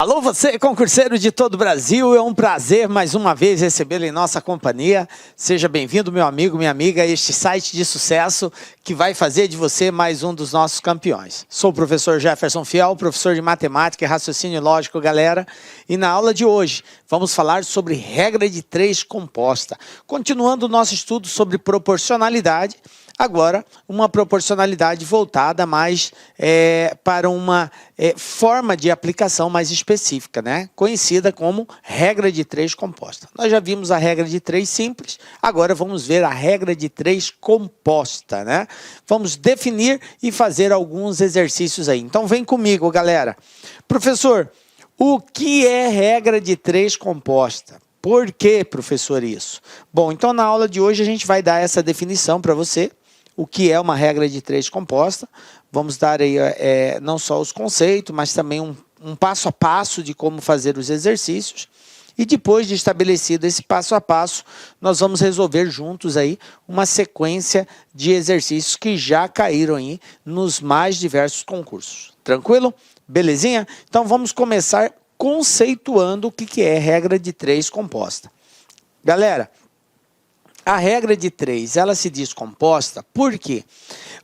Alô você, concurseiro de todo o Brasil, é um prazer mais uma vez recebê-lo em nossa companhia. Seja bem-vindo, meu amigo, minha amiga, a este site de sucesso que vai fazer de você mais um dos nossos campeões. Sou o professor Jefferson Fiel, professor de matemática e raciocínio lógico, galera. E na aula de hoje vamos falar sobre regra de 3 composta. Continuando o nosso estudo sobre proporcionalidade, agora uma proporcionalidade voltada mais para uma forma de aplicação mais específica, né? Conhecida como regra de 3 composta. Nós já vimos a regra de 3 simples, agora vamos ver a regra de 3 composta, né? Vamos definir e fazer alguns exercícios aí. Então vem comigo, galera. Professor, o que é regra de 3 composta? Por que, professor, isso? Bom, então na aula de hoje a gente vai dar essa definição para você. O que é uma regra de 3 composta. Vamos dar aí não só os conceitos, mas também um passo a passo de como fazer os exercícios. E depois de estabelecido esse passo a passo, nós vamos resolver juntos aí uma sequência de exercícios que já caíram aí nos mais diversos concursos. Tranquilo? Belezinha? Então vamos começar conceituando o que é regra de 3 composta. Galera, a regra de 3, ela se diz composta porque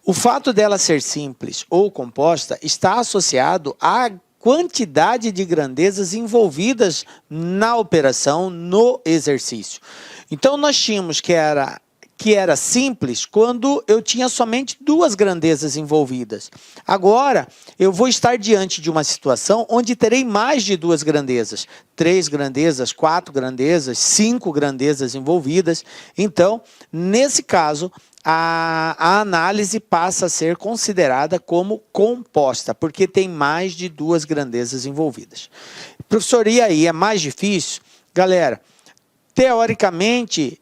o fato dela ser simples ou composta está associado à quantidade de grandezas envolvidas na operação, no exercício. Então, nós tínhamos que era simples quando eu tinha somente 2 grandezas envolvidas. Agora, eu vou estar diante de uma situação onde terei mais de 2 grandezas. 3 grandezas, 4 grandezas, 5 grandezas envolvidas. Então, nesse caso, a análise passa a ser considerada como composta, porque tem mais de 2 grandezas envolvidas. Professor, e aí, é mais difícil? Galera, teoricamente,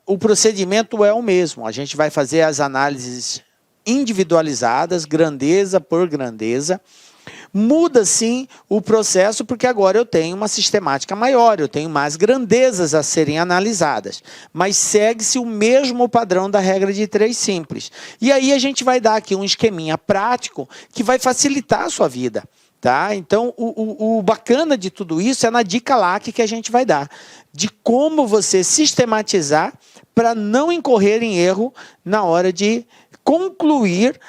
o procedimento é o mesmo. A gente vai fazer as análises individualizadas, grandeza por grandeza. Muda sim o processo, porque agora eu tenho uma sistemática maior, eu tenho mais grandezas a serem analisadas. Mas segue-se o mesmo padrão da regra de 3 simples. E aí a gente vai dar aqui um esqueminha prático que vai facilitar a sua vida. Tá? Então, o bacana de tudo isso é na dica lá que a gente vai dar, de como você sistematizar para não incorrer em erro na hora de concluir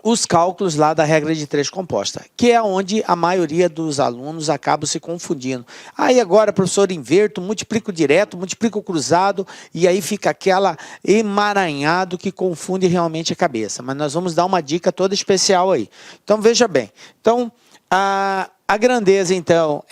os cálculos lá da regra de 3 composta, que é onde a maioria dos alunos acabam se confundindo. Aí agora, professor, inverto, multiplico direto, multiplico cruzado, e aí fica aquela emaranhado que confunde realmente a cabeça. Mas nós vamos dar uma dica toda especial aí. Então, veja bem. Então, a grandeza, então,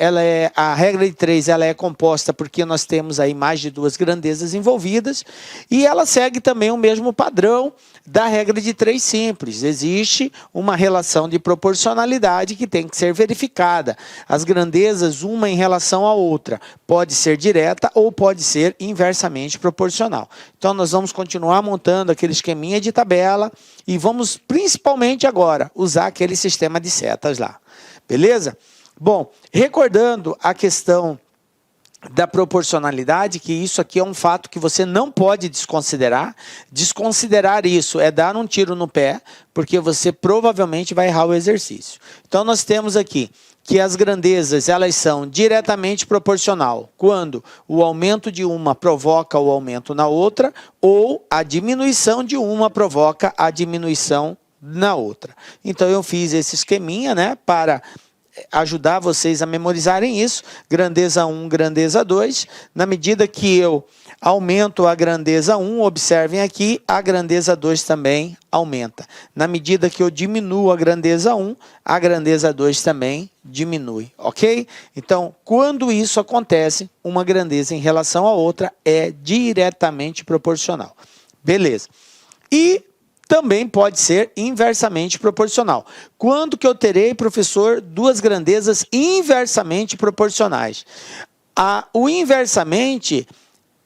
a regra de 3, ela é composta porque nós temos aí mais de 2 grandezas envolvidas, e ela segue também o mesmo padrão da regra de 3 simples. Existe uma relação de proporcionalidade que tem que ser verificada. As grandezas, uma em relação à outra, pode ser direta ou pode ser inversamente proporcional. Então, nós vamos continuar montando aquele esqueminha de tabela e vamos, principalmente agora, usar aquele sistema de setas lá. Beleza? Bom, recordando a questão da proporcionalidade, que isso aqui é um fato que você não pode desconsiderar. Desconsiderar isso é dar um tiro no pé, porque você provavelmente vai errar o exercício. Então, nós temos aqui que as grandezas, elas são diretamente proporcional, quando o aumento de uma provoca o aumento na outra, ou a diminuição de uma provoca a diminuição na outra. Então, eu fiz esse esqueminha, né, para ajudar vocês a memorizarem isso. Grandeza 1, grandeza 2. Na medida que eu aumento a grandeza 1, observem aqui, a grandeza 2 também aumenta. Na medida que eu diminuo a grandeza 1, a grandeza 2 também diminui, ok? Então, quando isso acontece, uma grandeza em relação à outra é diretamente proporcional. Beleza. E também pode ser inversamente proporcional. Quando que eu terei, professor, 2 grandezas inversamente proporcionais? O inversamente,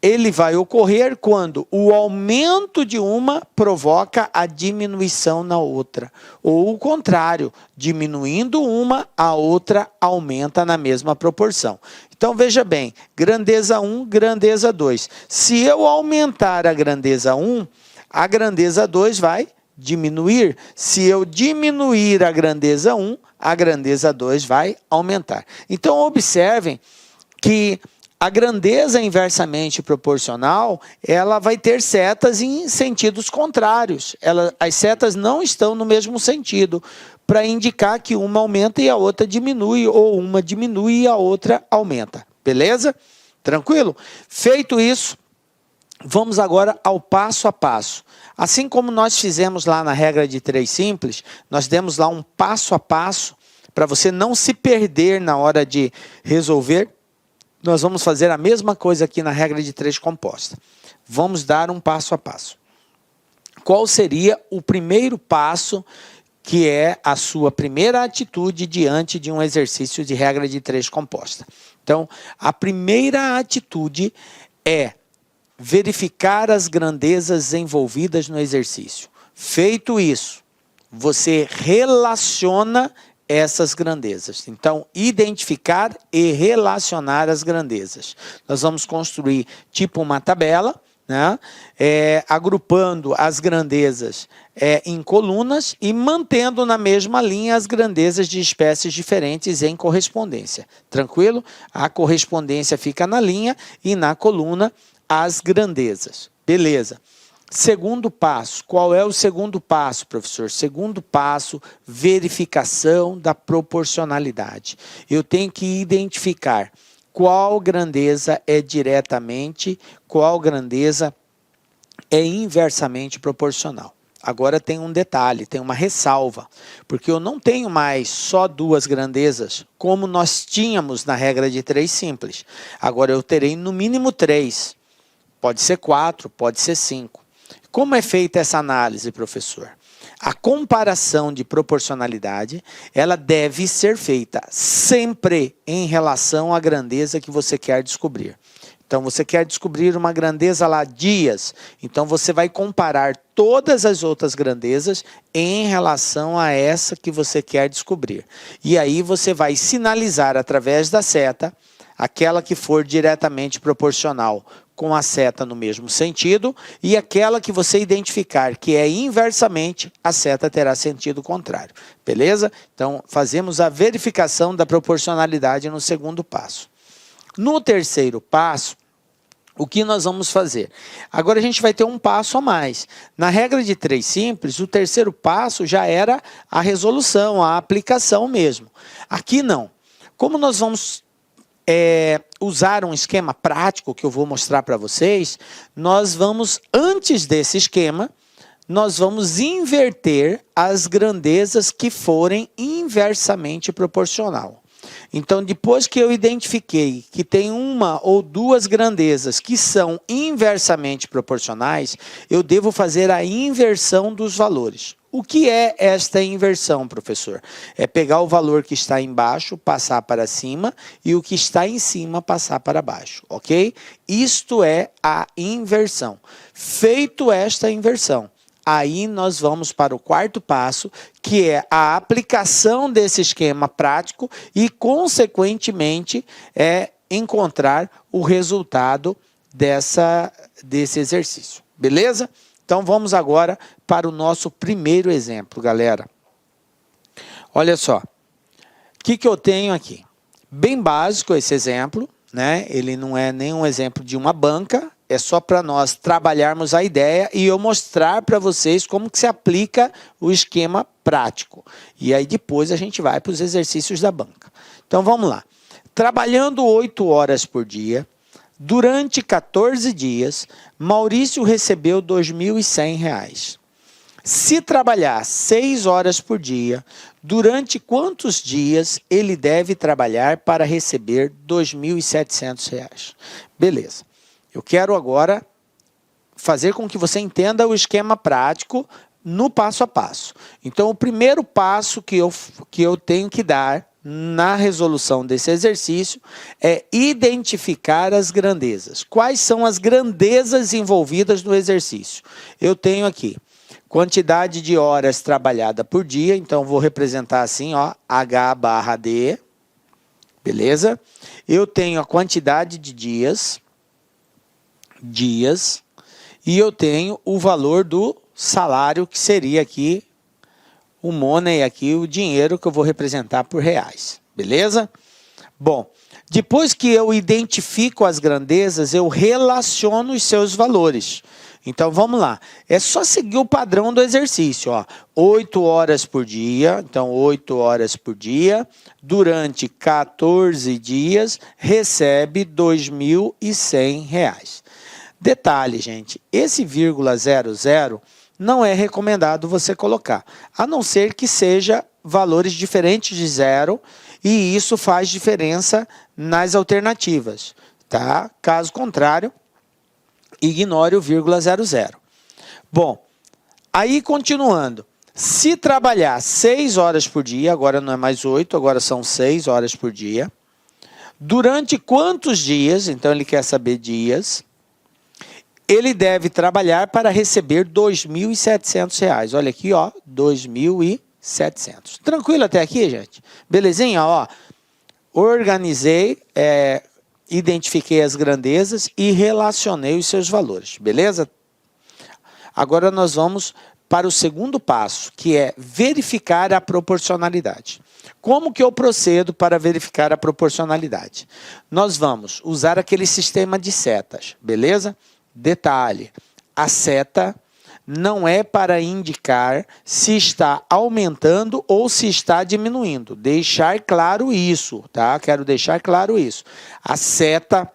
ele vai ocorrer quando o aumento de uma provoca a diminuição na outra. Ou o contrário, diminuindo uma, a outra aumenta na mesma proporção. Então, veja bem, grandeza 1, grandeza 2. Se eu aumentar a grandeza 1, a grandeza 2 vai diminuir? Se eu diminuir a grandeza 1, a grandeza 2 vai aumentar. Então, observem que a grandeza inversamente proporcional, ela vai ter setas em sentidos contrários. As setas não estão no mesmo sentido, para indicar que uma aumenta e a outra diminui, ou uma diminui e a outra aumenta. Beleza? Tranquilo? Feito isso, vamos agora ao passo a passo. Assim como nós fizemos lá na regra de 3 simples, nós demos lá um passo a passo, para você não se perder na hora de resolver. Nós vamos fazer a mesma coisa aqui na regra de 3 composta. Vamos dar um passo a passo. Qual seria o primeiro passo, que é a sua primeira atitude diante de um exercício de regra de 3 composta? Então, a primeira atitude é verificar as grandezas envolvidas no exercício. Feito isso, você relaciona essas grandezas. Então, identificar e relacionar as grandezas. Nós vamos construir tipo uma tabela, né? Agrupando as grandezas em colunas e mantendo na mesma linha as grandezas de espécies diferentes em correspondência. Tranquilo? A correspondência fica na linha e na coluna as grandezas. Beleza. Segundo passo. Qual é o segundo passo, professor? Segundo passo, verificação da proporcionalidade. Eu tenho que identificar qual grandeza é diretamente, qual grandeza é inversamente proporcional. Agora tem um detalhe, tem uma ressalva, porque eu não tenho mais só 2 grandezas, como nós tínhamos na regra de 3 simples. Agora eu terei no mínimo 3. Pode ser 4, pode ser 5. Como é feita essa análise, professor? A comparação de proporcionalidade, ela deve ser feita sempre em relação à grandeza que você quer descobrir. Então, você quer descobrir uma grandeza lá, dias. Então, você vai comparar todas as outras grandezas em relação a essa que você quer descobrir. E aí, você vai sinalizar através da seta aquela que for diretamente proporcional com a seta no mesmo sentido, e aquela que você identificar que é inversamente, a seta terá sentido contrário. Beleza? Então, fazemos a verificação da proporcionalidade no segundo passo. No terceiro passo, o que nós vamos fazer? Agora a gente vai ter um passo a mais. Na regra de 3 simples, o terceiro passo já era a resolução, a aplicação mesmo. Aqui não. Como nós vamos usar um esquema prático que eu vou mostrar para vocês, nós vamos, antes desse esquema, nós vamos inverter as grandezas que forem inversamente proporcional. Então, depois que eu identifiquei que tem 1 ou 2 grandezas que são inversamente proporcionais, eu devo fazer a inversão dos valores. O que é esta inversão, professor? É pegar o valor que está embaixo, passar para cima, e o que está em cima, passar para baixo, ok? Isto é a inversão. Feito esta inversão, aí nós vamos para o quarto passo, que é a aplicação desse esquema prático e, consequentemente, encontrar o resultado desse exercício. Beleza? Então, vamos agora para o nosso primeiro exemplo, galera. Olha só. O que eu tenho aqui? Bem básico esse exemplo, né? Ele não é nenhum exemplo de uma banca, é só para nós trabalharmos a ideia e eu mostrar para vocês como que se aplica o esquema prático. E aí depois a gente vai para os exercícios da banca. Então, vamos lá. Trabalhando 8 horas por dia, durante 14 dias, Maurício recebeu R$ 2.100. Se trabalhar 6 horas por dia, durante quantos dias ele deve trabalhar para receber R$ 2.700? Beleza. Eu quero agora fazer com que você entenda o esquema prático no passo a passo. Então, o primeiro passo que eu tenho que dar na resolução desse exercício é identificar as grandezas. Quais são as grandezas envolvidas no exercício? Eu tenho aqui quantidade de horas trabalhada por dia, então vou representar assim, ó, H barra D, beleza? Eu tenho a quantidade de dias, e eu tenho o valor do salário, que seria aqui o money, aqui o dinheiro que eu vou representar por reais, beleza? Bom, depois que eu identifico as grandezas, eu relaciono os seus valores. Então, vamos lá. É só seguir o padrão do exercício, ó. 8 horas por dia, então 8 horas por dia, durante 14 dias, recebe R$ 2.100. Detalhe, gente, esse vírgula 00 não é recomendado você colocar, a não ser que seja valores diferentes de zero, e isso faz diferença nas alternativas, tá? Caso contrário, ignore o vírgula 00. Bom, aí continuando, se trabalhar 6 horas por dia, agora não é mais 8, agora são 6 horas por dia, durante quantos dias, então ele quer saber dias, ele deve trabalhar para receber R$ 2.700. Olha aqui, ó, 2.700. Tranquilo até aqui, gente? Belezinha? Ó, organizei, identifiquei as grandezas e relacionei os seus valores, beleza? Agora nós vamos para o segundo passo, que é verificar a proporcionalidade. Como que eu procedo para verificar a proporcionalidade? Nós vamos usar aquele sistema de setas, beleza? Detalhe, a seta não é para indicar se está aumentando ou se está diminuindo. Deixar claro isso, tá? Quero deixar claro isso. A seta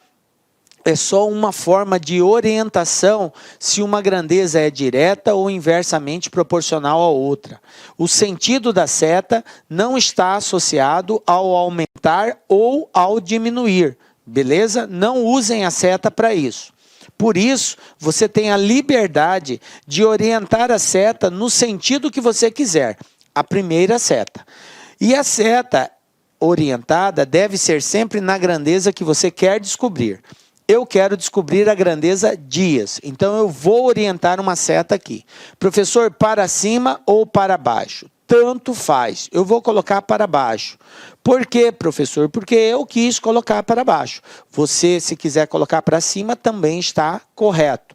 é só uma forma de orientação se uma grandeza é direta ou inversamente proporcional à outra. O sentido da seta não está associado ao aumentar ou ao diminuir, beleza? Não usem a seta para isso. Por isso, você tem a liberdade de orientar a seta no sentido que você quiser. A primeira seta. E a seta orientada deve ser sempre na grandeza que você quer descobrir. Eu quero descobrir a grandeza dias. Então, eu vou orientar uma seta aqui. Professor, para cima ou para baixo? Tanto faz. Eu vou colocar para baixo. Por quê, professor? Porque eu quis colocar para baixo. Você, se quiser colocar para cima, também está correto.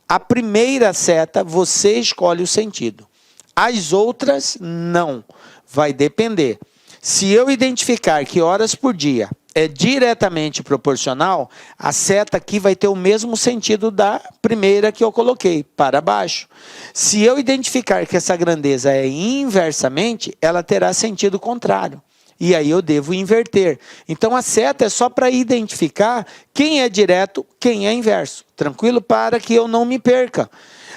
A primeira seta, você escolhe o sentido. As outras, não. Vai depender. Se eu identificar que horas por dia é diretamente proporcional, a seta aqui vai ter o mesmo sentido da primeira que eu coloquei, para baixo. Se eu identificar que essa grandeza é inversamente, ela terá sentido contrário. E aí eu devo inverter. Então a seta é só para identificar quem é direto, quem é inverso. Tranquilo? Para que eu não me perca.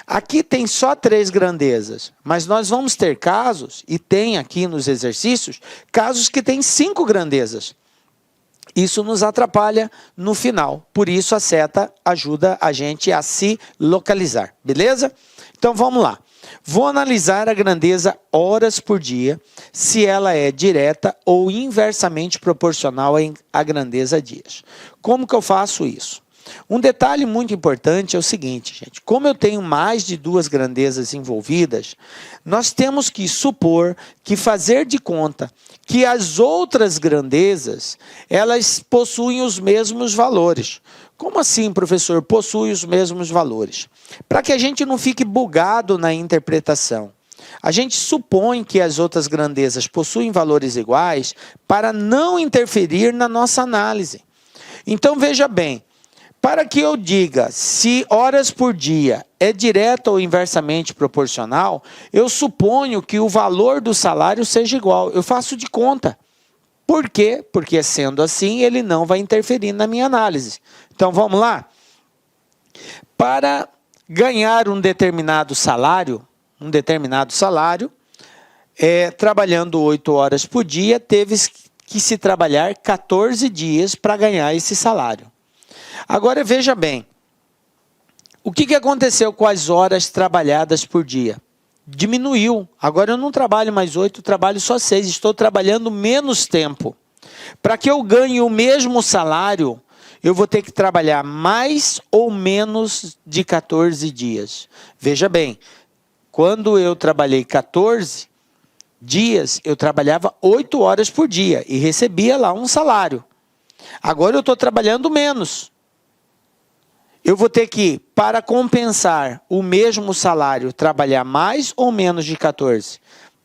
Aqui tem só 3 grandezas, mas nós vamos ter casos, e tem aqui nos exercícios, casos que tem 5 grandezas. Isso nos atrapalha no final. Por isso a seta ajuda a gente a se localizar. Beleza? Então vamos lá. Vou analisar a grandeza horas por dia, se ela é direta ou inversamente proporcional à grandeza dias. Como que eu faço isso? Um detalhe muito importante é o seguinte, gente. Como eu tenho mais de 2 grandezas envolvidas, nós temos que supor, que fazer de conta que as outras grandezas, elas possuem os mesmos valores. Como assim, professor, possui os mesmos valores? Para que a gente não fique bugado na interpretação. A gente supõe que as outras grandezas possuem valores iguais para não interferir na nossa análise. Então, veja bem, para que eu diga se horas por dia é direta ou inversamente proporcional, eu suponho que o valor do salário seja igual. Eu faço de conta. Por quê? Porque sendo assim, ele não vai interferir na minha análise. Então, vamos lá? Para ganhar um determinado salário, trabalhando 8 horas por dia, teve que se trabalhar 14 dias para ganhar esse salário. Agora, veja bem, o que aconteceu com as horas trabalhadas por dia? Diminuiu. Agora eu não trabalho mais 8, trabalho só 6, estou trabalhando menos tempo. Para que eu ganhe o mesmo salário, eu vou ter que trabalhar mais ou menos de 14 dias. Veja bem, quando eu trabalhei 14 dias, eu trabalhava 8 horas por dia e recebia lá um salário. Agora eu estou trabalhando menos. Eu vou ter que, para compensar o mesmo salário, trabalhar mais ou menos de 14?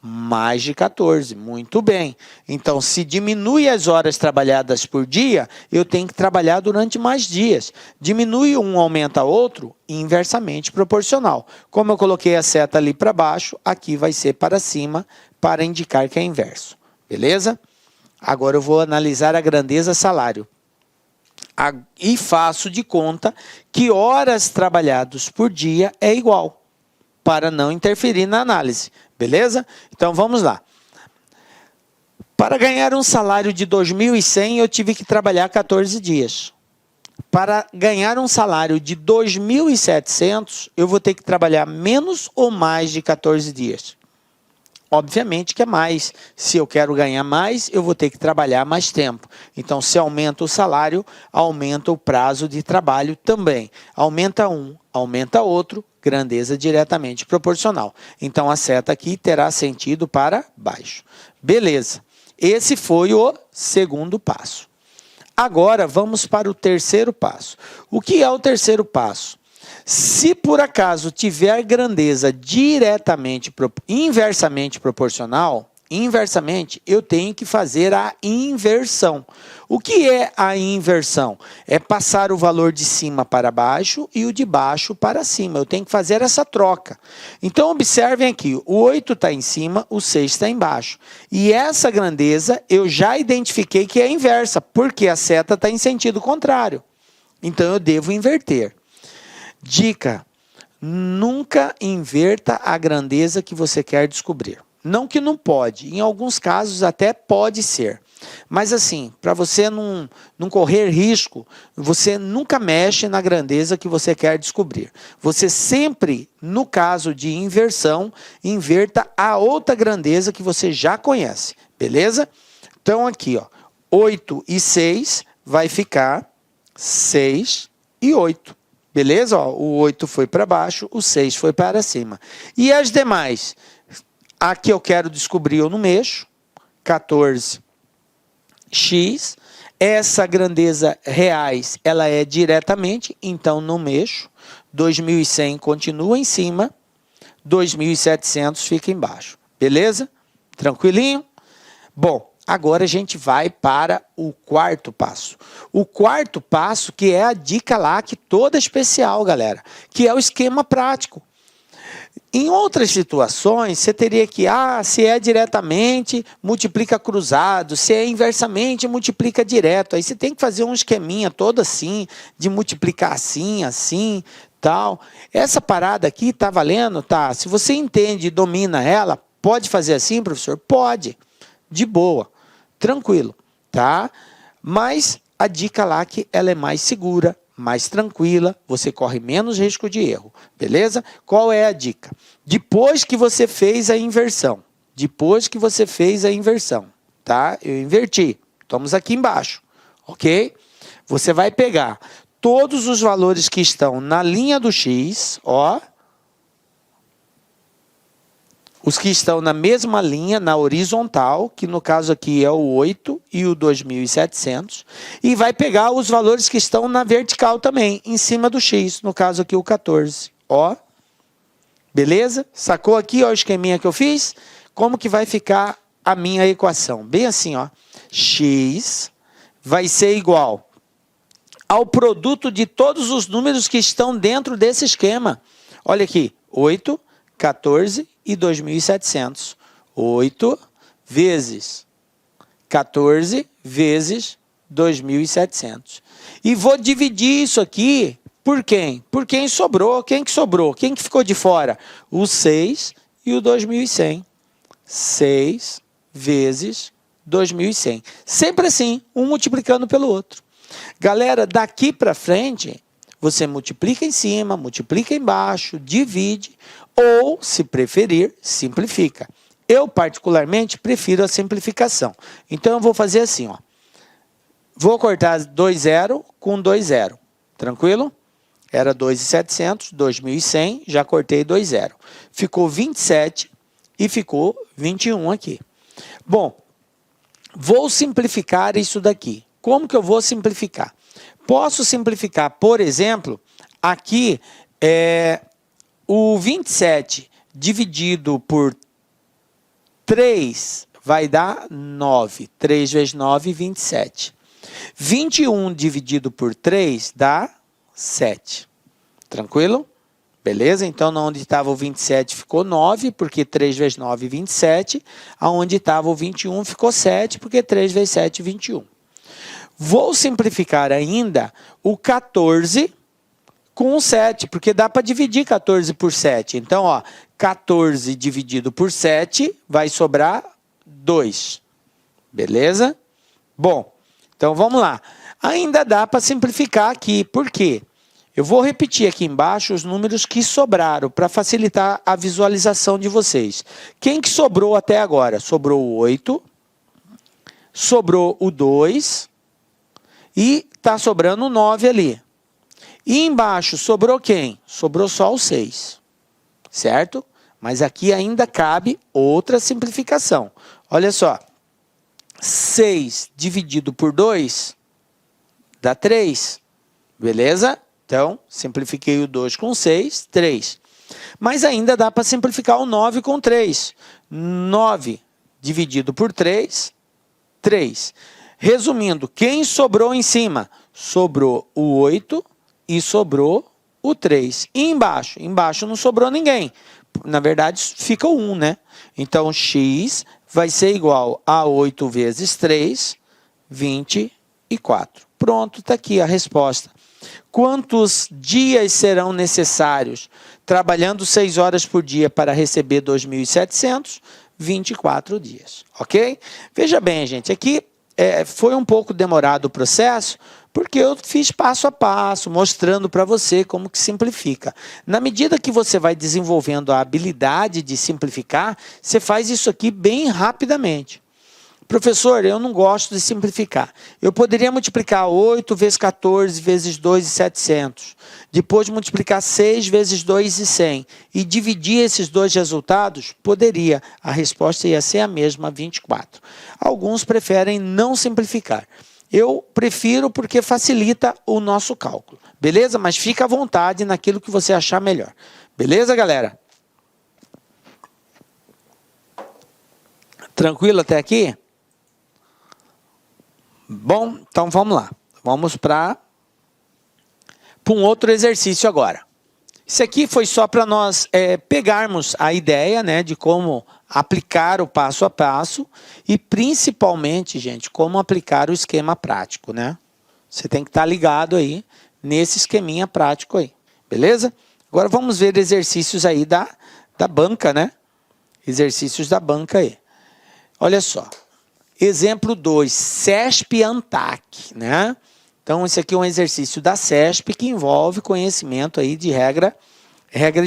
Mais de 14, muito bem. Então, se diminui as horas trabalhadas por dia, eu tenho que trabalhar durante mais dias. Diminui um, aumenta outro, inversamente proporcional. Como eu coloquei a seta ali para baixo, aqui vai ser para cima, para indicar que é inverso. Beleza? Agora eu vou analisar a grandeza salário. E faço de conta que horas trabalhadas por dia é igual, para não interferir na análise. Beleza? Então, vamos lá. Para ganhar um salário de 2.100, eu tive que trabalhar 14 dias. Para ganhar um salário de 2.700, eu vou ter que trabalhar menos ou mais de 14 dias. Obviamente que é mais. Se eu quero ganhar mais, eu vou ter que trabalhar mais tempo. Então, se aumenta o salário, aumenta o prazo de trabalho também. Aumenta um, aumenta outro, grandeza diretamente proporcional. Então, a seta aqui terá sentido para baixo. Beleza. Esse foi o segundo passo. Agora, vamos para o terceiro passo. O que é o terceiro passo? Se por acaso tiver grandeza inversamente proporcional, eu tenho que fazer a inversão. O que é a inversão? É passar o valor de cima para baixo e o de baixo para cima. Eu tenho que fazer essa troca. Então, observem aqui, o 8 está em cima, o 6 está embaixo. E essa grandeza eu já identifiquei que é inversa, porque a seta está em sentido contrário. Então, eu devo inverter. Dica: nunca inverta a grandeza que você quer descobrir. Não que não pode, em alguns casos até pode ser. Mas assim, para você não correr risco, você nunca mexe na grandeza que você quer descobrir. Você sempre, no caso de inversão, inverta a outra grandeza que você já conhece. Beleza? Então aqui, ó, 8 e 6 vai ficar 6 e 8. Beleza? Ó, o 8 foi para baixo, o 6 foi para cima. E as demais? A que eu quero descobrir eu não mexo. 14x. Essa grandeza reais, ela é diretamente, então não mexo. 2.100 continua em cima. 2.700 fica embaixo. Beleza? Tranquilinho? Bom, agora a gente vai para o quarto passo. O quarto passo, que é a dica lá, que toda especial, galera, que é o esquema prático. Em outras situações, você teria que, se é diretamente, multiplica cruzado, se é inversamente, multiplica direto. Aí você tem que fazer um esqueminha todo assim, de multiplicar assim, assim, tal. Essa parada aqui tá valendo? Tá. Se você entende e domina ela, pode fazer assim, professor? Pode. De boa. Tranquilo, tá? Mas a dica lá que ela é mais segura, mais tranquila, você corre menos risco de erro, beleza? Qual é a dica? Depois que você fez a inversão, tá? Eu inverti, estamos aqui embaixo, ok? Você vai pegar todos os valores que estão na linha do X, ó, os que estão na mesma linha, na horizontal, que no caso aqui é o 8 e o 2.700, e vai pegar os valores que estão na vertical também, em cima do X, no caso aqui o 14. Ó, beleza? Sacou aqui ó, o esqueminha que eu fiz? Como que vai ficar a minha equação? Bem assim, ó, X vai ser igual ao produto de todos os números que estão dentro desse esquema. Olha aqui, 8, 14 e 2.700. 8 vezes 14 vezes 2.700. E vou dividir isso aqui por quem? Por quem sobrou. Quem que sobrou? Quem que ficou de fora? O 6 e o 2.100. 6 vezes 2.100. Sempre assim, um multiplicando pelo outro. Galera, daqui para frente, você multiplica em cima, multiplica embaixo, divide, ou, se preferir, simplifica. Eu, particularmente, prefiro a simplificação. Então, eu vou fazer assim, ó. Vou cortar 2 zero com 2 zero. Tranquilo? Era 2.700, 2.100, já cortei 2 zero. Ficou 27 e ficou 21 aqui. Bom, vou simplificar isso daqui. Como que eu vou simplificar? Posso simplificar, por exemplo, aqui, o 27 dividido por 3 vai dar 9. 3 vezes 9, 27. 21 dividido por 3 dá 7. Tranquilo? Beleza? Então, onde estava o 27 ficou 9, porque 3 vezes 9, 27. Aonde estava o 21 ficou 7, porque 3 vezes 7, 21. Vou simplificar ainda o 14 com o 7, porque dá para dividir 14 por 7. Então, ó, 14 dividido por 7 vai sobrar 2. Beleza? Bom, então vamos lá. Ainda dá para simplificar aqui. Por quê? Eu vou repetir aqui embaixo os números que sobraram para facilitar a visualização de vocês. Quem que sobrou até agora? Sobrou o 8, sobrou o 2 e está sobrando o 9 ali. E embaixo sobrou quem? Sobrou só o 6, certo? Mas aqui ainda cabe outra simplificação. Olha só, 6 dividido por 2 dá 3, beleza? Então, simplifiquei o 2 com 6, 3. Mas ainda dá para simplificar o 9 com 3. 9 dividido por 3, 3. Resumindo, quem sobrou em cima? Sobrou o 8 e sobrou o 3. E embaixo? Embaixo não sobrou ninguém. Na verdade, fica o 1, né? Então, x vai ser igual a 8 vezes 3, 24. Pronto, está aqui a resposta. Quantos dias serão necessários trabalhando 6 horas por dia para receber 2.700? 24 dias, ok? Veja bem, gente, aqui foi um pouco demorado o processo, porque eu fiz passo a passo, mostrando para você como que simplifica. Na medida que você vai desenvolvendo a habilidade de simplificar, você faz isso aqui bem rapidamente. Professor, eu não gosto de simplificar. Eu poderia multiplicar 8 vezes 14 vezes 2 e 700. Depois multiplicar 6 vezes 2 e 100. E dividir esses dois resultados? Poderia. A resposta ia ser a mesma, 24. Alguns preferem não simplificar. Eu prefiro porque facilita o nosso cálculo. Beleza? Mas fica à vontade naquilo que você achar melhor. Beleza, galera? Tranquilo até aqui? Bom, então vamos lá. Vamos para um outro exercício agora. Isso aqui foi só para nós pegarmos a ideia, né, de como aplicar o passo a passo e principalmente, gente, como aplicar o esquema prático, né? Você tem que estar ligado aí nesse esqueminha prático aí, beleza? Agora vamos ver exercícios aí da banca, né? Exercícios da banca aí. Olha só. Exemplo 2, CESP-ANTAC, né? Então, esse aqui é um exercício da CESP que envolve conhecimento aí de regra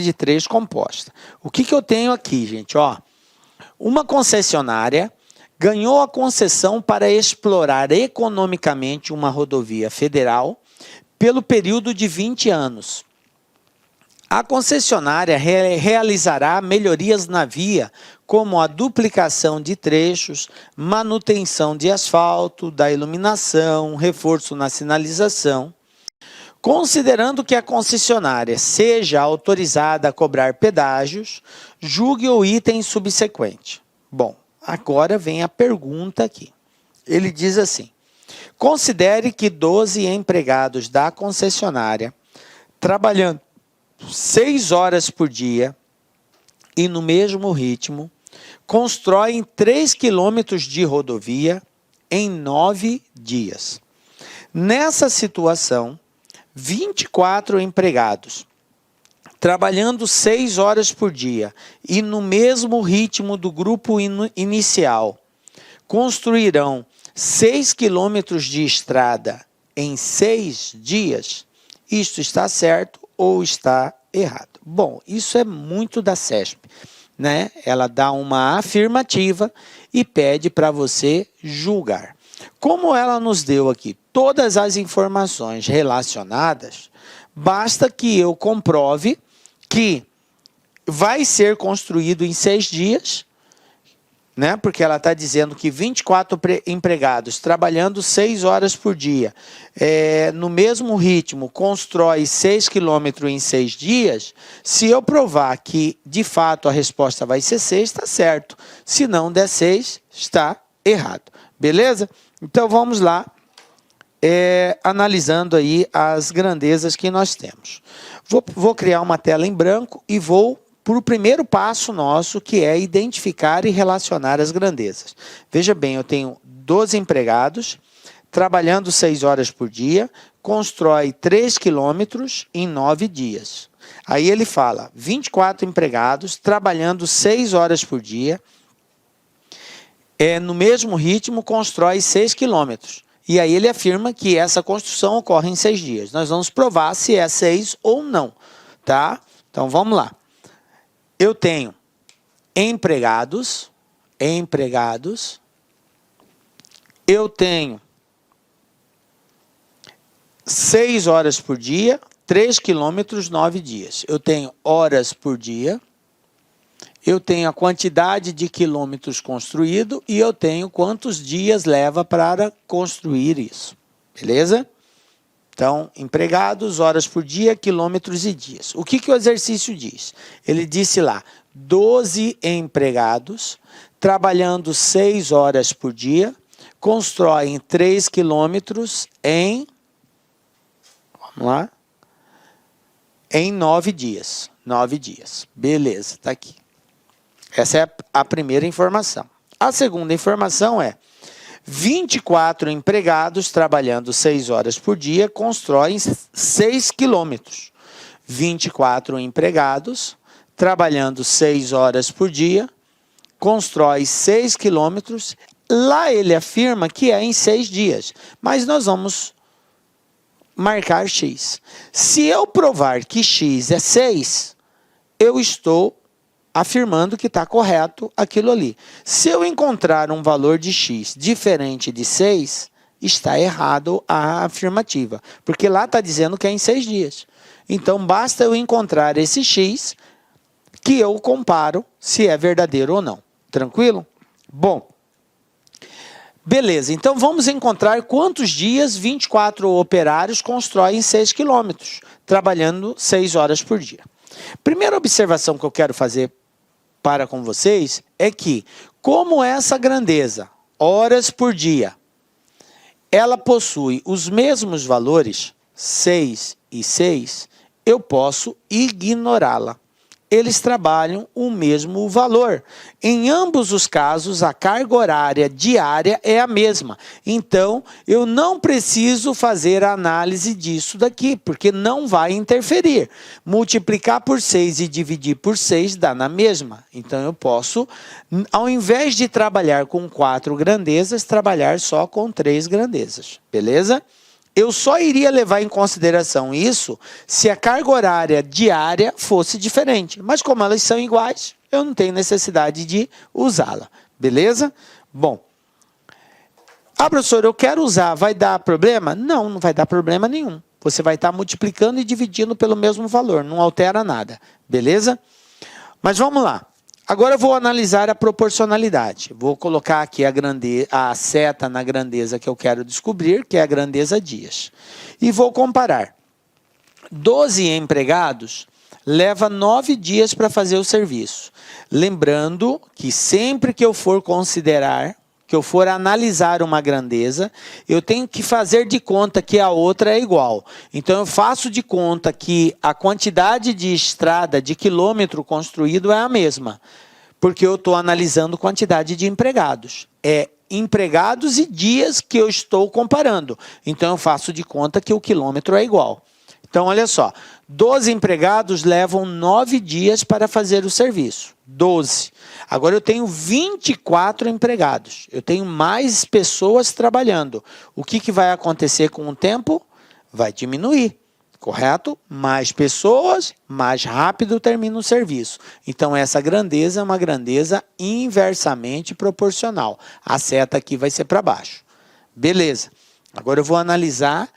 de 3 composta. O que eu tenho aqui, gente? Ó, uma concessionária ganhou a concessão para explorar economicamente uma rodovia federal pelo período de 20 anos. A concessionária realizará melhorias na via, como a duplicação de trechos, manutenção de asfalto, da iluminação, reforço na sinalização. Considerando que a concessionária seja autorizada a cobrar pedágios, julgue o item subsequente. Bom, agora vem a pergunta aqui. Ele diz assim: considere que 12 empregados da concessionária, trabalhando 6 horas por dia e no mesmo ritmo, constroem 3 quilômetros de rodovia em 9 dias. Nessa situação, 24 empregados, trabalhando 6 horas por dia e no mesmo ritmo do grupo inicial, construirão 6 quilômetros de estrada em 6 dias. Isto está certo ou está errado? Bom, isso é muito da CESP, né? Ela dá uma afirmativa e pede para você julgar. Como ela nos deu aqui todas as informações relacionadas, basta que eu comprove que vai ser construído em 6 dias, né? Porque ela está dizendo que 24 empregados trabalhando 6 horas por dia, no mesmo ritmo, constrói 6 quilômetros em 6 dias. Se eu provar que, de fato, a resposta vai ser 6, está certo. Se não der 6, está errado. Beleza? Então, vamos lá, analisando aí as grandezas que nós temos. Vou criar uma tela em branco e vou para o primeiro passo nosso, que é identificar e relacionar as grandezas. Veja bem, eu tenho 12 empregados, trabalhando 6 horas por dia, constrói 3 quilômetros em 9 dias. Aí ele fala, 24 empregados, trabalhando 6 horas por dia, no mesmo ritmo, constrói 6 quilômetros. E aí ele afirma que essa construção ocorre em 6 dias. Nós vamos provar se é 6 ou não, tá? Então, vamos lá. Eu tenho empregados, eu tenho 6 horas por dia, 3 quilômetros, 9 dias. Eu tenho horas por dia, eu tenho a quantidade de quilômetros construído e eu tenho quantos dias leva para construir isso, beleza? Então, empregados, horas por dia, quilômetros e dias. O que o exercício diz? Ele disse lá, 12 empregados, trabalhando 6 horas por dia, constroem 3 quilômetros em, vamos lá, em 9 dias. 9 dias. Beleza, está aqui. Essa é a primeira informação. A segunda informação é, 24 empregados trabalhando 6 horas por dia constroem 6 quilômetros. 24 empregados trabalhando 6 horas por dia constrói 6 quilômetros. Lá ele afirma que é em 6 dias, mas nós vamos marcar X. Se eu provar que X é 6, eu estou afirmando que está correto aquilo ali. Se eu encontrar um valor de X diferente de 6, está errado a afirmativa, porque lá está dizendo que é em 6 dias. Então, basta eu encontrar esse X que eu comparo se é verdadeiro ou não. Tranquilo? Bom, beleza. Então, vamos encontrar quantos dias 24 operários constroem 6 quilômetros, trabalhando 6 horas por dia. Primeira observação que eu quero fazer para com vocês é que, como essa grandeza, horas por dia, ela possui os mesmos valores, 6 e 6, eu posso ignorá-la. Eles trabalham o mesmo valor. Em ambos os casos, a carga horária diária é a mesma. Então, eu não preciso fazer a análise disso daqui, porque não vai interferir. Multiplicar por 6 e dividir por 6 dá na mesma. Então, eu posso, ao invés de trabalhar com 4 grandezas, trabalhar só com 3 grandezas. Beleza? Eu só iria levar em consideração isso se a carga horária diária fosse diferente. Mas como elas são iguais, eu não tenho necessidade de usá-la. Beleza? Bom. Ah, professor, eu quero usar. Vai dar problema? Não, não vai dar problema nenhum. Você vai estar multiplicando e dividindo pelo mesmo valor. Não altera nada. Beleza? Mas vamos lá. Agora eu vou analisar a proporcionalidade. Vou colocar aqui a seta na grandeza que eu quero descobrir, que é a grandeza dias. E vou comparar. 12 empregados leva 9 dias para fazer o serviço. Lembrando que sempre que eu for considerar, que eu for analisar uma grandeza, eu tenho que fazer de conta que a outra é igual. Então, eu faço de conta que a quantidade de estrada, de quilômetro construído é a mesma, porque eu estou analisando quantidade de empregados. É empregados e dias que eu estou comparando. Então, eu faço de conta que o quilômetro é igual. Então, olha só, 12 empregados levam 9 dias para fazer o serviço. 12. Agora eu tenho 24 empregados. Eu tenho mais pessoas trabalhando. O que vai acontecer com o tempo? Vai diminuir, correto? Mais pessoas, mais rápido termina o serviço. Então, essa grandeza é uma grandeza inversamente proporcional. A seta aqui vai ser para baixo. Beleza. Agora eu vou analisar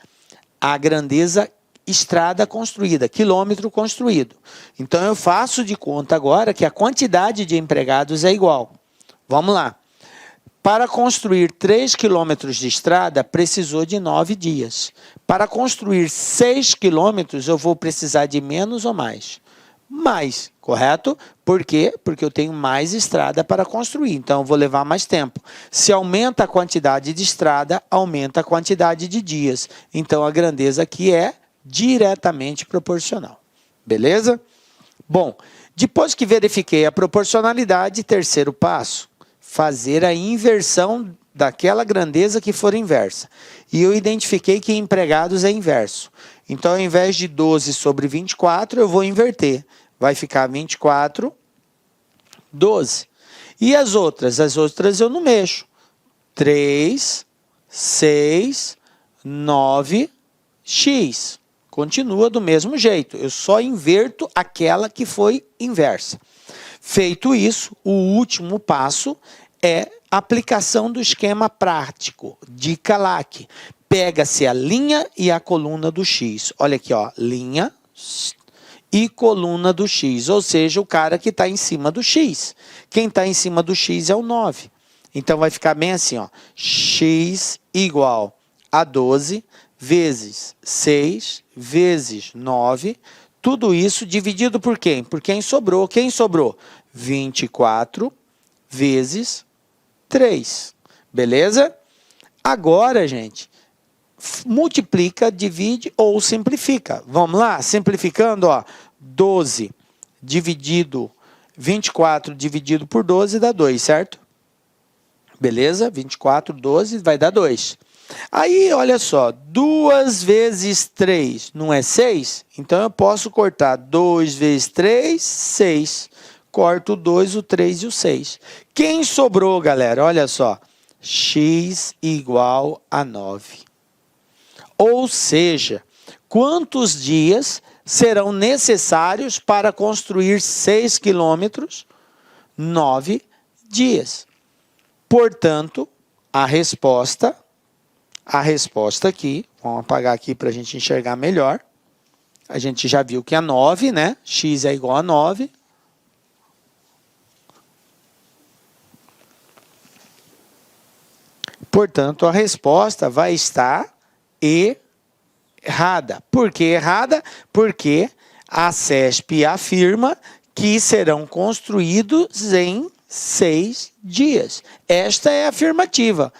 a grandeza estrada construída, quilômetro construído. Então, eu faço de conta agora que a quantidade de empregados é igual. Vamos lá. Para construir 3 quilômetros de estrada, precisou de 9 dias. Para construir 6 quilômetros, eu vou precisar de menos ou mais? Mais, correto? Por quê? Porque eu tenho mais estrada para construir, então eu vou levar mais tempo. Se aumenta a quantidade de estrada, aumenta a quantidade de dias. Então a grandeza aqui é diretamente proporcional. Beleza? Bom, depois que verifiquei a proporcionalidade, terceiro passo, fazer a inversão daquela grandeza que for inversa. E eu identifiquei que empregados é inverso. Então, ao invés de 12 sobre 24, eu vou inverter. Vai ficar 24, 12. E as outras? As outras eu não mexo. 3, 6, 9, x. Continua do mesmo jeito. Eu só inverto aquela que foi inversa. Feito isso, o último passo é a aplicação do esquema prático. Dica LAC. Pega-se a linha e a coluna do x. Olha aqui, ó, linha e coluna do x, ou seja, o cara que está em cima do x. Quem está em cima do x é o 9. Então, vai ficar bem assim, ó, x igual a 12 vezes 6 vezes 9, tudo isso dividido por quem? Por quem sobrou. Quem sobrou? 24 vezes 3. Beleza? Agora, gente, multiplica, divide ou simplifica. Vamos lá? Simplificando, ó, 12 dividido, 24 dividido por 12 dá 2, certo? Beleza? 24, 12 vai dar 2. Aí, olha só, 2 vezes 3 não é 6? Então, eu posso cortar 2 vezes 3, 6. Corto o 2, o 3 e o 6. Quem sobrou, galera? Olha só, x igual a 9. Ou seja, quantos dias serão necessários para construir 6 quilômetros? 9 dias. Portanto, a resposta aqui, vamos apagar aqui para a gente enxergar melhor. A gente já viu que é 9, né? X é igual a 9. Portanto, a resposta vai estar errada. Por que errada? Porque a CESP afirma que serão construídos em 6 dias. Esta é a afirmativa.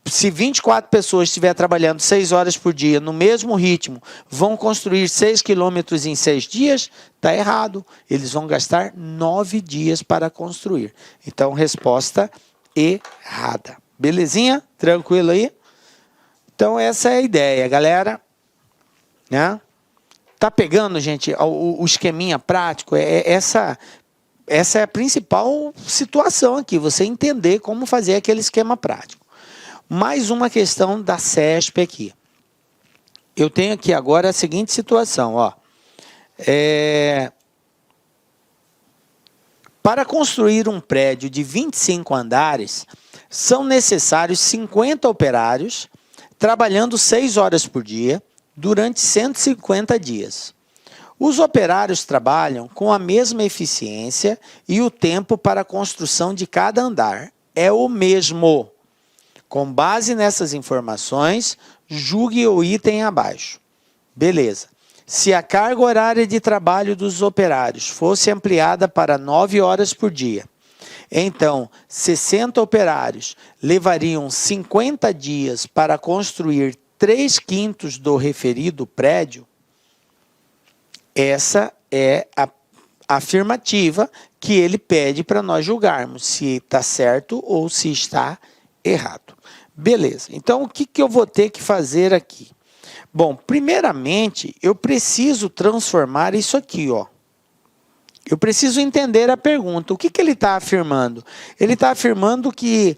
Se 24 pessoas estiverem trabalhando 6 horas por dia, no mesmo ritmo, vão construir 6 quilômetros em 6 dias, está errado. Eles vão gastar 9 dias para construir. Então, resposta errada. Belezinha? Tranquilo aí? Então, essa é a ideia, galera. Né? Tá pegando, gente, o esqueminha prático? Essa é a principal situação aqui, você entender como fazer aquele esquema prático. Mais uma questão da CESP aqui. Eu tenho aqui agora a seguinte situação, ó. Para construir um prédio de 25 andares, são necessários 50 operários, trabalhando 6 horas por dia, durante 150 dias. Os operários trabalham com a mesma eficiência e o tempo para a construção de cada andar é o mesmo. Com base nessas informações, julgue o item abaixo. Beleza. Se a carga horária de trabalho dos operários fosse ampliada para 9 horas por dia, então 60 operários levariam 50 dias para construir 3/5 do referido prédio, essa é a afirmativa que ele pede para nós julgarmos se está certo ou se está errado. Beleza, então o que eu vou ter que fazer aqui? Bom, primeiramente, eu preciso transformar isso aqui, ó. Eu preciso entender a pergunta. O que ele está afirmando? Ele está afirmando que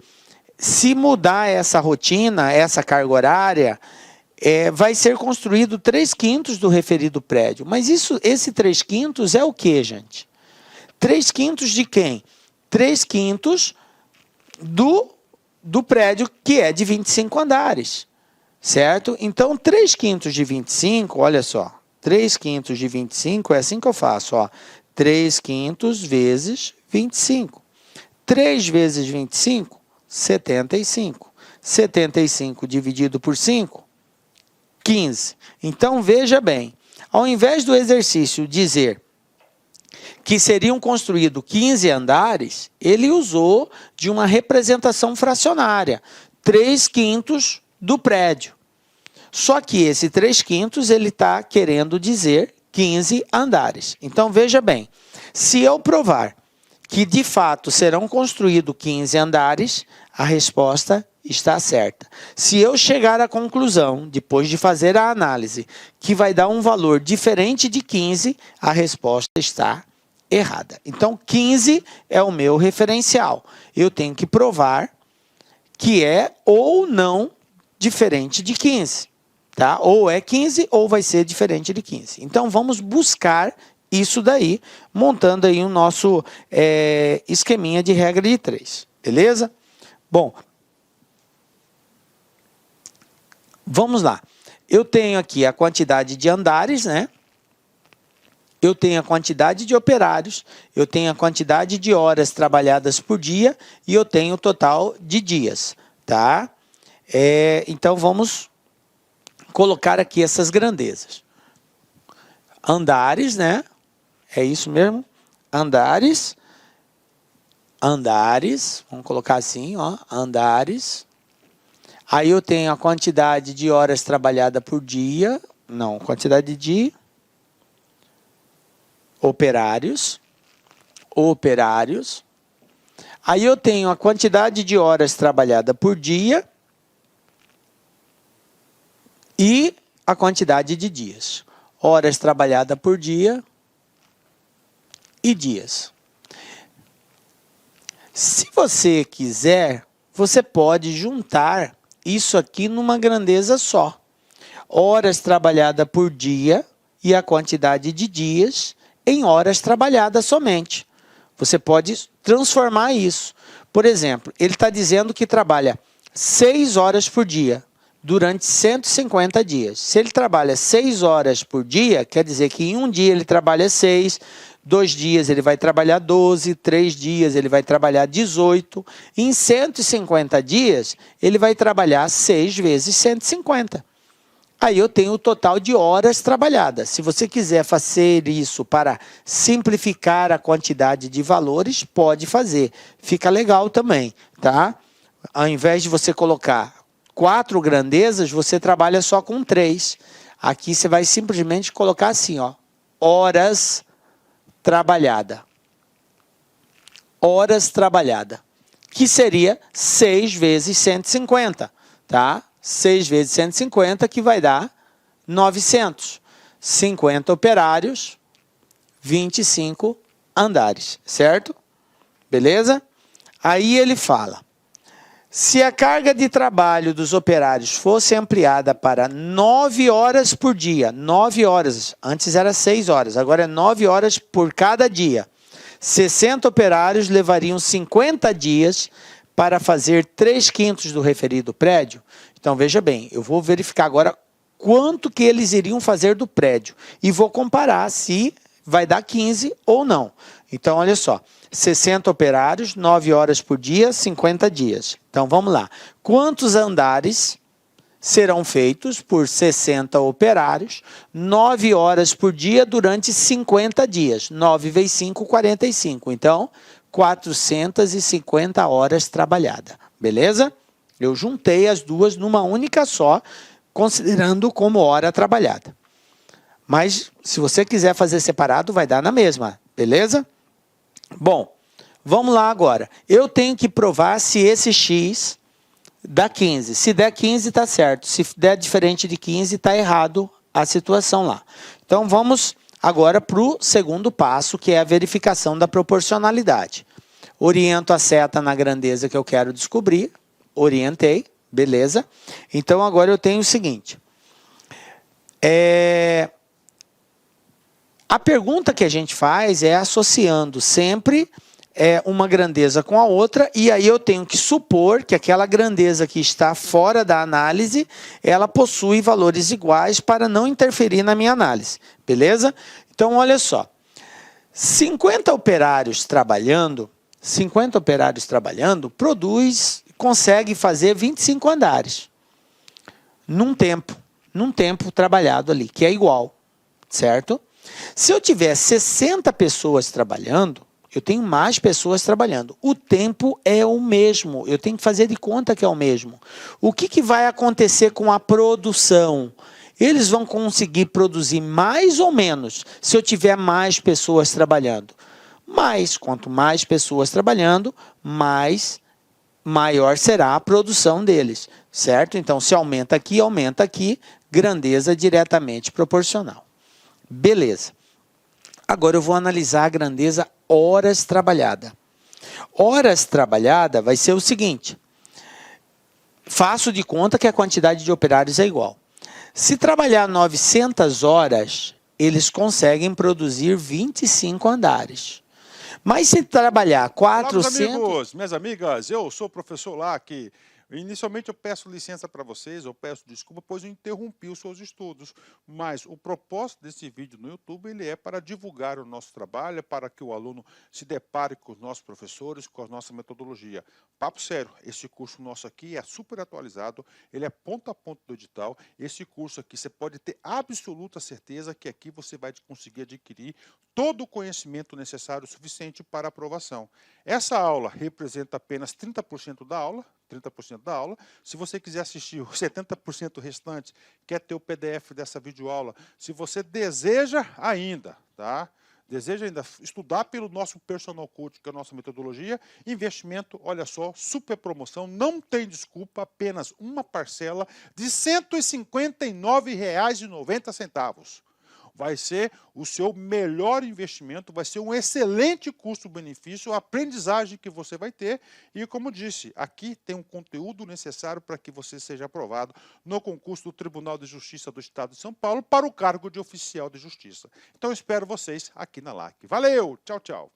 se mudar essa rotina, essa carga horária, vai ser construído 3/5 do referido prédio. Mas esse 3/5 é o que, gente? 3/5 de quem? 3/5 do prédio que é de 25 andares. Certo? Então, 3/5 de 25, olha só. 3/5 de 25 é assim que eu faço, ó. 3/5 vezes 25. 3 vezes 25, 75. 75 dividido por 5, 15. Então, veja bem, ao invés do exercício dizer que seriam construídos 15 andares, ele usou de uma representação fracionária, 3/5 do prédio. Só que esse 3/5 ele está querendo dizer 15 andares. Então, veja bem, se eu provar que de fato serão construídos 15 andares, a resposta está certa. Se eu chegar à conclusão, depois de fazer a análise, que vai dar um valor diferente de 15, a resposta está errada. Então, 15 é o meu referencial. Eu tenho que provar que é ou não diferente de 15. Tá? Ou é 15 ou vai ser diferente de 15. Então, vamos buscar isso daí, montando aí o nosso esqueminha de regra de 3. Beleza? Bom, vamos lá. Eu tenho aqui a quantidade de andares, né? Eu tenho a quantidade de operários, eu tenho a quantidade de horas trabalhadas por dia e eu tenho o total de dias, tá? Então, vamos colocar aqui essas grandezas. Andares, né? É isso mesmo? Andares. Andares. Vamos colocar assim, ó. Andares. Aí eu tenho a quantidade de horas trabalhadas por dia. Não, quantidade de operários. Operários. Aí eu tenho a quantidade de horas trabalhadas por dia. E a quantidade de dias. Horas trabalhadas por dia e dias. Se você quiser, você pode juntar isso aqui numa grandeza só. Horas trabalhadas por dia e a quantidade de dias em horas trabalhadas somente. Você pode transformar isso. Por exemplo, ele está dizendo que trabalha 6 horas por dia durante 150 dias. Se ele trabalha 6 horas por dia, quer dizer que em um dia ele trabalha 6, 2 dias ele vai trabalhar 12, 3 dias ele vai trabalhar 18. Em 150 dias, ele vai trabalhar 6 vezes 150. Aí eu tenho o total de horas trabalhadas. Se você quiser fazer isso para simplificar a quantidade de valores, pode fazer. Fica legal também, tá? Ao invés de você colocar 4 grandezas, você trabalha só com 3. Aqui você vai simplesmente colocar assim, ó, horas trabalhada. Horas trabalhada, que seria 6 vezes 150, tá? 6 vezes 150, que vai dar 900. 50 operários, 25 andares, certo? Beleza? Aí ele fala: se a carga de trabalho dos operários fosse ampliada para 9 horas por dia, 9 horas, antes era 6 horas, agora é 9 horas por cada dia, 60 operários levariam 50 dias para fazer 3/5 do referido prédio. Então, veja bem, eu vou verificar agora quanto que eles iriam fazer do prédio e vou comparar se vai dar 15 ou não. Então, olha só, 60 operários, 9 horas por dia, 50 dias. Então, vamos lá. Quantos andares serão feitos por 60 operários, 9 horas por dia durante 50 dias? 9 vezes 5, 45. Então, 450 horas trabalhadas. Beleza? Eu juntei as duas numa única só, considerando como hora trabalhada. Mas, se você quiser fazer separado, vai dar na mesma. Beleza? Bom, vamos lá agora. Eu tenho que provar se esse x dá 15. Se der 15, está certo. Se der diferente de 15, está errado a situação lá. Então, vamos agora para o segundo passo, que é a verificação da proporcionalidade. Oriento a seta na grandeza que eu quero descobrir. Orientei, beleza. Então, agora eu tenho o seguinte. A pergunta que a gente faz é associando sempre uma grandeza com a outra, e aí eu tenho que supor que aquela grandeza que está fora da análise, ela possui valores iguais para não interferir na minha análise, beleza? Então, olha só, 50 operários trabalhando 50 operários trabalhando, consegue fazer 25 andares. Num tempo trabalhado ali, que é igual, certo? Se eu tiver 60 pessoas trabalhando, eu tenho mais pessoas trabalhando. O tempo é o mesmo, eu tenho que fazer de conta que é o mesmo. O que vai acontecer com a produção? Eles vão conseguir produzir mais ou menos se eu tiver mais pessoas trabalhando. Mas, quanto mais pessoas trabalhando, maior será a produção deles, certo? Então, se aumenta aqui, grandeza diretamente proporcional. Beleza. Agora eu vou analisar a grandeza horas trabalhada. Horas trabalhada vai ser o seguinte. Faço de conta que a quantidade de operários é igual. Se trabalhar 900 horas, eles conseguem produzir 25 andares. Mas se trabalhar 400... Olá, meus amigos, minhas amigas, eu sou o professor Lac. Inicialmente eu peço licença para vocês, eu peço desculpa, pois eu interrompi os seus estudos. Mas o propósito desse vídeo no YouTube ele é para divulgar o nosso trabalho, é para que o aluno se depare com os nossos professores, com a nossa metodologia. Papo sério, esse curso nosso aqui é super atualizado, ele é ponto a ponto do edital. Esse curso aqui você pode ter absoluta certeza que aqui você vai conseguir adquirir todo o conhecimento necessário suficiente para aprovação. Essa aula representa apenas 30% da aula. 30% da aula. Se você quiser assistir os 70% restante, quer ter o PDF dessa videoaula, se você deseja ainda, tá? Deseja ainda estudar pelo nosso Personal Coach, que é a nossa metodologia, investimento, olha só, super promoção, não tem desculpa, apenas uma parcela de R$ 159,90. Vai ser o seu melhor investimento, vai ser um excelente custo-benefício, a aprendizagem que você vai ter. E como disse, aqui tem um conteúdo necessário para que você seja aprovado no concurso do Tribunal de Justiça do Estado de São Paulo para o cargo de oficial de justiça. Então, eu espero vocês aqui na LAC. Valeu! Tchau, tchau!